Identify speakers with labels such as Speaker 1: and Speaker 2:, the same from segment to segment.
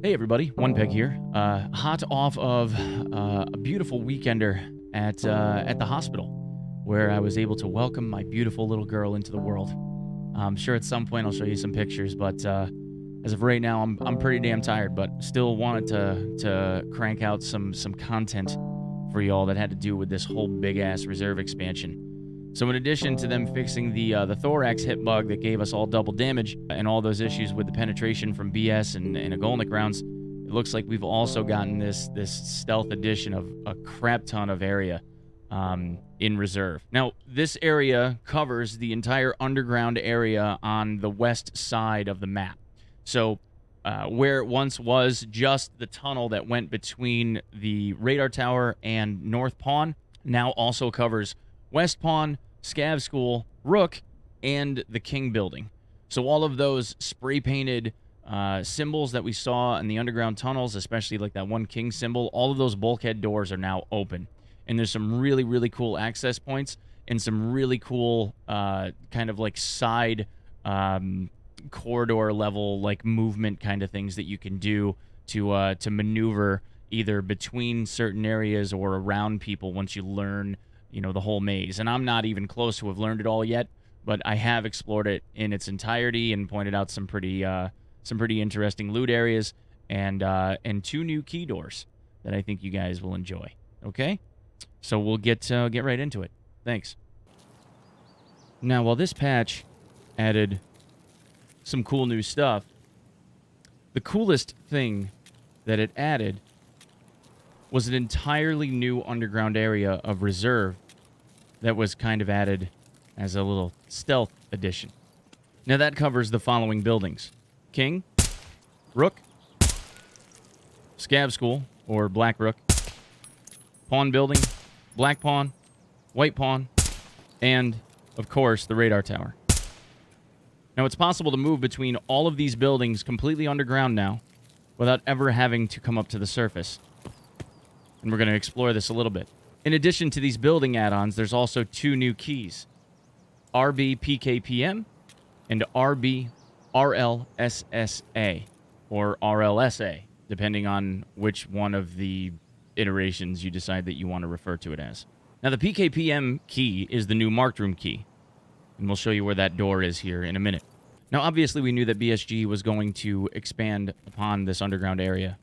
Speaker 1: Hey everybody, Onepeg here. Hot off of a beautiful weekender at the hospital, where I was able to welcome my beautiful little girl into the world. I'm sure at some point I'll show you some pictures, but as of right now, I'm pretty damn tired, but still wanted to crank out some content for y'all that had to do with this whole big ass reserve expansion. So in addition to them fixing the thorax hit bug that gave us all double damage and all those issues with the penetration from BS and Agolnik rounds, it looks like we've also gotten this stealth addition of a crap ton of area in reserve. Now, this area covers the entire underground area on the west side of the map. So where it once was just the tunnel that went between the radar tower and North Pawn, now also covers West Pawn, Scav School, Rook, and the King Building. So all of those spray-painted symbols that we saw in the underground tunnels, especially like that one King symbol, all of those bulkhead doors are now open. And there's some really, really cool access points and some really cool kind of like side corridor level like movement kind of things that you can do to maneuver either between certain areas or around people once you learn the whole maze. And I'm not even close to have learned it all yet, but I have explored it in its entirety and pointed out some pretty interesting loot areas and two new key doors that I think you guys will enjoy. Okay, so we'll get right into it. Thanks. Now, while this patch added some cool new stuff, the coolest thing that it added was an entirely new underground area of reserve that was kind of added as a little stealth addition. Now that covers the following buildings: King, Rook, Scav School, or Black Rook, Pawn Building, Black Pawn, White Pawn, and, of course, the radar tower. Now it's possible to move between all of these buildings completely underground now without ever having to come up to the surface. And we're going to explore this a little bit. In addition to these building add-ons, there's also two new keys: RB PKPM and RB RLSSA, or RLSA, depending on which one of the iterations you decide that you want to refer to it as. Now, the PKPM key is the new marked room key, and we'll show you where that door is here in a minute. Now, obviously, we knew that BSG was going to expand upon this underground area.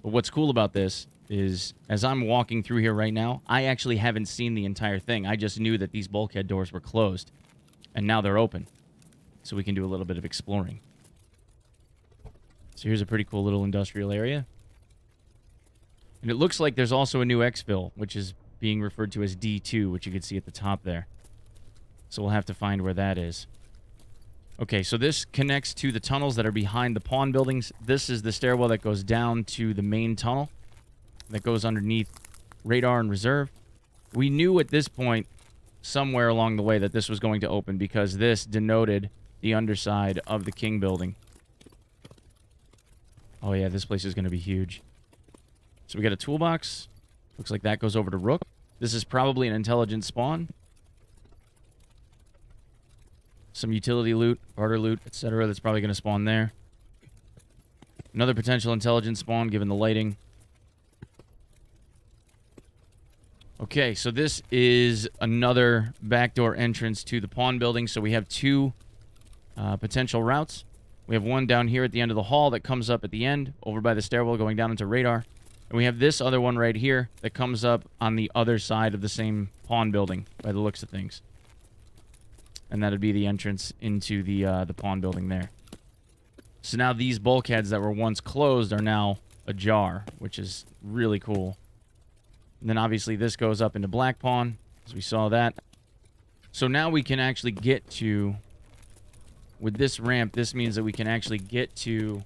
Speaker 1: But what's cool about this is, as I'm walking through here right now, I actually haven't seen the entire thing. I just knew that these bulkhead doors were closed, and now they're open. So we can do a little bit of exploring. So here's a pretty cool little industrial area. And it looks like there's also a new exfil, which is being referred to as D2, which you can see at the top there. So we'll have to find where that is. Okay, so this connects to the tunnels that are behind the pawn buildings. This is the stairwell that goes down to the main tunnel that goes underneath radar and reserve. We knew at this point, somewhere along the way, that this was going to open because this denoted the underside of the King building. Oh yeah, this place is going to be huge. So we got a toolbox. Looks like that goes over to Rook. This is probably an intelligent spawn. Some utility loot, barter loot, etc. that's probably going to spawn there. Another potential intelligent spawn given the lighting. Okay, so this is another backdoor entrance to the pawn building. So we have two potential routes. We have one down here at the end of the hall that comes up at the end, over by the stairwell going down into radar. And we have this other one right here that comes up on the other side of the same pawn building, by the looks of things. And that'd be the entrance into the pawn building there. So now these bulkheads that were once closed are now ajar, which is really cool. And then obviously this goes up into Black Pawn, as we saw that. So now we can actually get to, with this ramp, this means that we can actually get to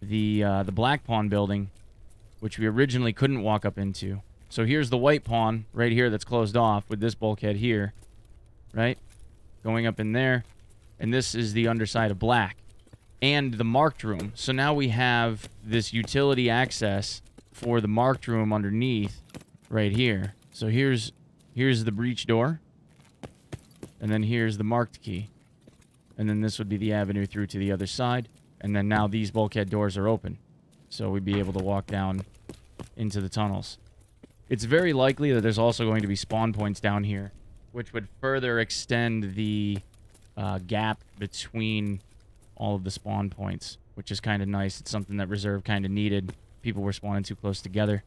Speaker 1: the Black Pawn building, which we originally couldn't walk up into. So here's the White Pawn right here that's closed off with this bulkhead here, right? Going up in there. And this is the underside of Black. And the marked room. So now we have this utility access for the marked room underneath right here. So here's the breach door. And then here's the marked key. And then this would be the avenue through to the other side. And then now these bulkhead doors are open. So we'd be able to walk down into the tunnels. It's very likely that there's also going to be spawn points down here, which would further extend the gap between all of the spawn points, which is kind of nice. It's something that Reserve kind of needed. People were spawning too close together.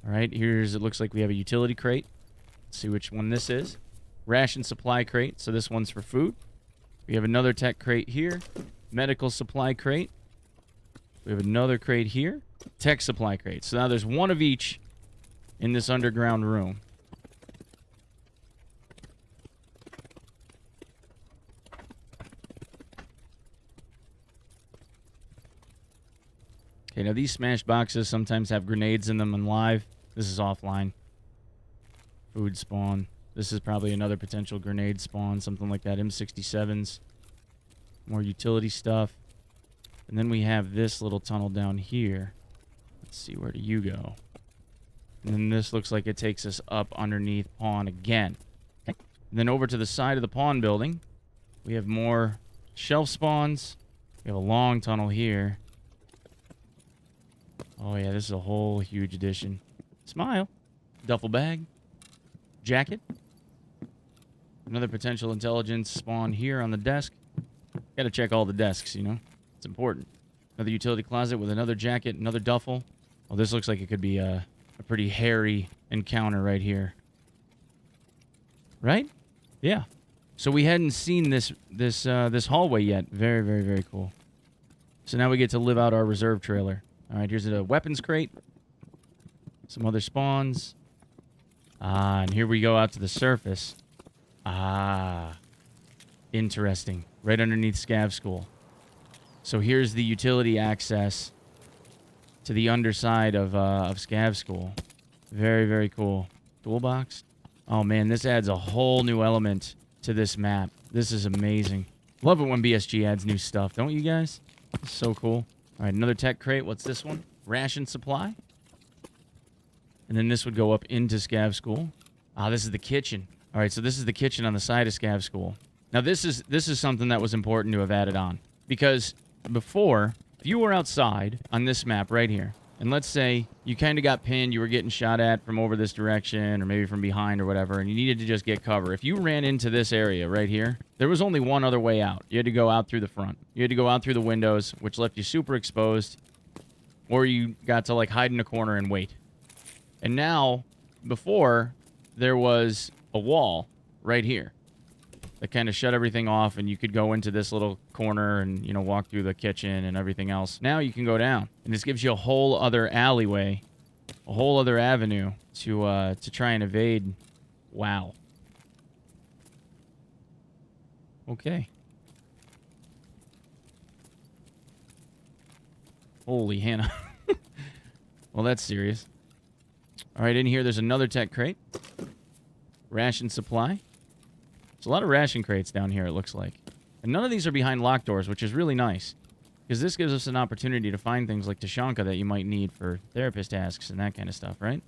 Speaker 1: All right, it looks like we have a utility crate. Let's see which one this is. Ration supply crate, so this one's for food. We have another tech crate here. Medical supply crate. We have another crate here. Tech supply crate. So now there's one of each in this underground room. Okay, now these smash boxes sometimes have grenades in them in live. This is offline. Food spawn. This is probably another potential grenade spawn, something like that. M67s. More utility stuff. And then we have this little tunnel down here. Let's see, where do you go? And then this looks like it takes us up underneath pawn again. And then over to the side of the pawn building, we have more shelf spawns. We have a long tunnel here. Oh yeah, this is a whole huge addition. Smile. Duffel bag. Jacket. Another potential intelligence spawn here on the desk. Gotta check all the desks, you know? It's important. Another utility closet with another jacket, another duffel. Oh, this looks like it could be a pretty hairy encounter right here. Right? Yeah. So we hadn't seen this hallway yet. Very, very, very cool. So now we get to live out our reserve trailer. All right, here's a weapons crate. Some other spawns. Ah, and here we go out to the surface. Ah, interesting. Right underneath Scav School. So here's the utility access to the underside of Scav School. Very, very cool. Toolbox. Oh man, this adds a whole new element to this map. This is amazing. Love it when BSG adds new stuff, don't you guys? It's so cool. All right, another tech crate. What's this one? Ration supply. And then this would go up into Scav School. Ah, this is the kitchen. All right, so this is the kitchen on the side of Scav School. Now, this is something that was important to have added on. Because before, if you were outside on this map right here, and let's say you kind of got pinned, you were getting shot at from over this direction, or maybe from behind or whatever, and you needed to just get cover. If you ran into this area right here, there was only one other way out. You had to go out through the front. You had to go out through the windows, which left you super exposed, or you got to, like, hide in a corner and wait. And now, before, there was a wall right here that kind of shut everything off, and you could go into this little corner and, you know, walk through the kitchen and everything else. Now you can go down, and this gives you a whole other alleyway, a whole other avenue to try and evade. Wow. Okay. Holy Hannah. Well, that's serious. All right, in here, there's another tech crate. Ration supply. There's a lot of ration crates down here, it looks like. And none of these are behind locked doors, which is really nice. Because this gives us an opportunity to find things like Tashanka that you might need for therapist tasks and that kind of stuff, right?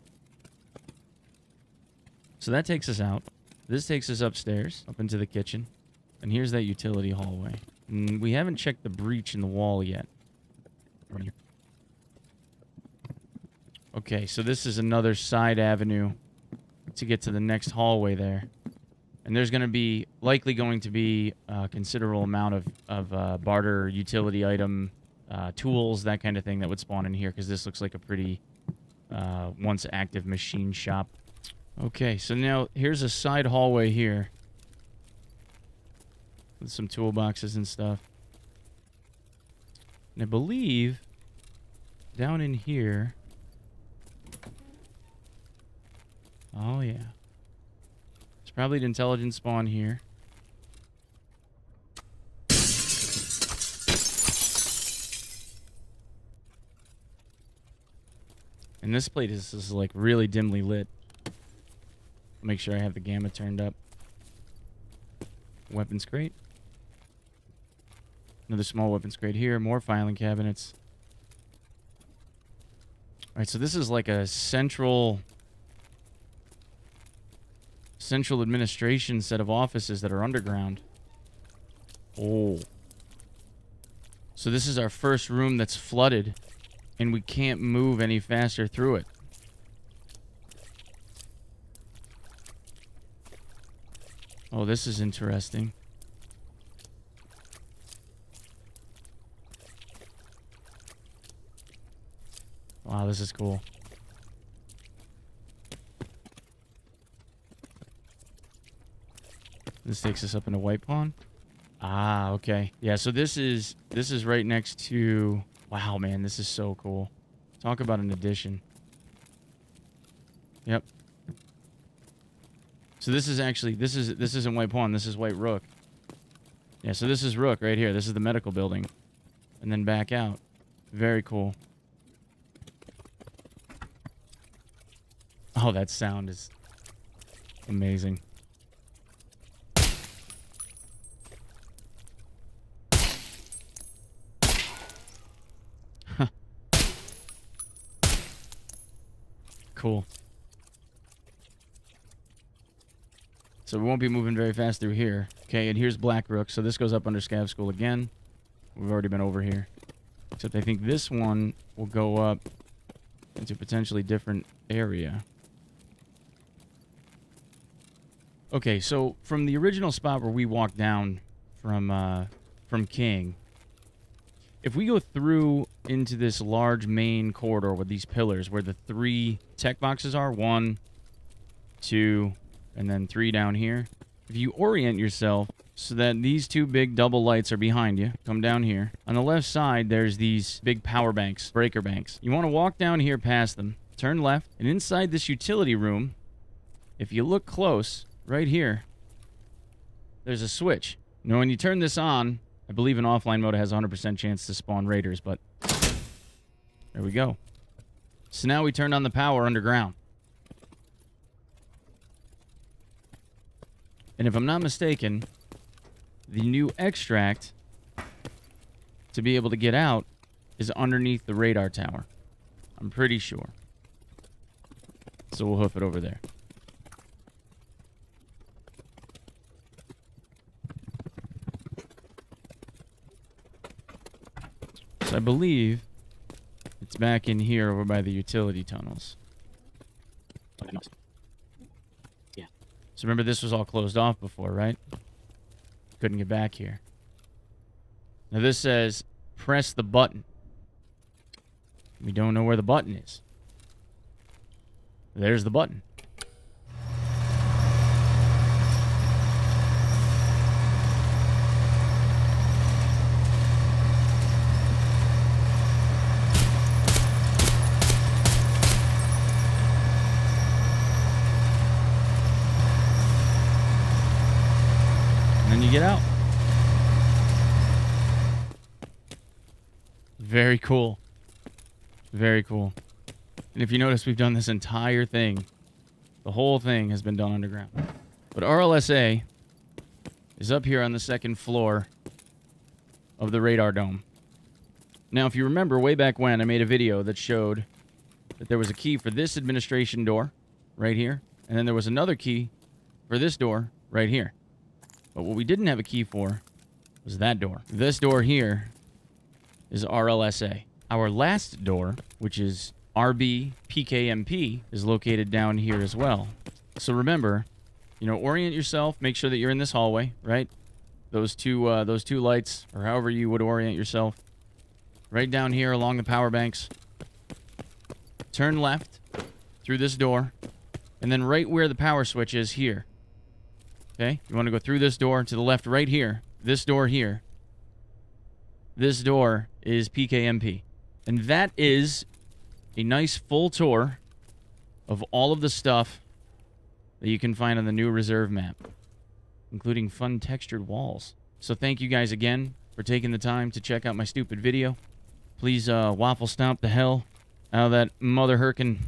Speaker 1: So that takes us out. This takes us upstairs, up into the kitchen. And here's that utility hallway. And we haven't checked the breach in the wall yet. Okay, so this is another side avenue to get to the next hallway there. And there's likely going to be a considerable amount of barter utility item, tools, that kind of thing that would spawn in here, because this looks like a pretty once active machine shop. Okay, so now here's a side hallway here with some toolboxes and stuff. And I believe down in here... Oh, yeah. There's probably an intelligence spawn here. And this plate is like really dimly lit. Make sure I have the gamma turned up. Weapons crate. Another small weapons crate here. More filing cabinets. Alright, so this is like a central administration set of offices that are underground. Oh. So this is our first room that's flooded And we can't move any faster through it. Oh, this is interesting. Wow, this is cool. This takes us up into White Pond. Ah, okay. Yeah, so this is right next to... Wow, man, this is so cool. Talk about an addition. Yep. So this is actually... This isn't White Pond. This is White Rook. Yeah, so this is Rook right here. This is the medical building. And then back out. Very cool. Oh, that sound is amazing. Cool. So we won't be moving very fast through here. Okay, and here's Black Rook. So this goes up under Scav School again. We've already been over here. Except I think this one will go up into a potentially different area. Okay, so from the original spot where we walked down from King, if we go through into this large main corridor with these pillars where the 3 tech boxes are, 1, 2, and then 3 down here, if you orient yourself so that these 2 big double lights are behind you, come down here. On the left side, there's these big power banks, breaker banks. You want to walk down here past them, turn left, and inside this utility room, if you look close, right here, there's a switch. Now, when you turn this on, I believe in offline mode it has a 100% chance to spawn raiders, but there we go. So now we turned on the power underground. And if I'm not mistaken, the new extract to be able to get out is underneath the radar tower. I'm pretty sure. So we'll hoof it over there. So I believe it's back in here over by the utility tunnels. Yeah. So remember this was all closed off before, right? Couldn't get back here. Now this says press the button. We don't know where the button is. There's the button. Get out. Very cool. Very cool. And if you notice, we've done this entire thing. The whole thing has been done underground. But RLSA is up here on the 2nd floor of the radar dome. Now, if you remember way back when, I made a video that showed that there was a key for this administration door right here. And then there was another key for this door right here. But what we didn't have a key for was that door. This door here is RLSA. Our last door, which is RB PKMP, is located down here as well. So remember, you know, orient yourself. Make sure that you're in this hallway, right? Those two lights, or however you would orient yourself. Right down here along the power banks. Turn left through this door, and then right where the power switch is here. Okay, you want to go through this door to the left right here. This door here. This door is PKMP. And that is a nice full tour of all of the stuff that you can find on the new reserve map, including fun textured walls. So thank you guys again for taking the time to check out my stupid video. Please waffle stomp the hell out of that mother heckin'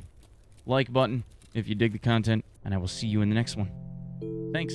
Speaker 1: like button if you dig the content, and I will see you in the next one. Thanks.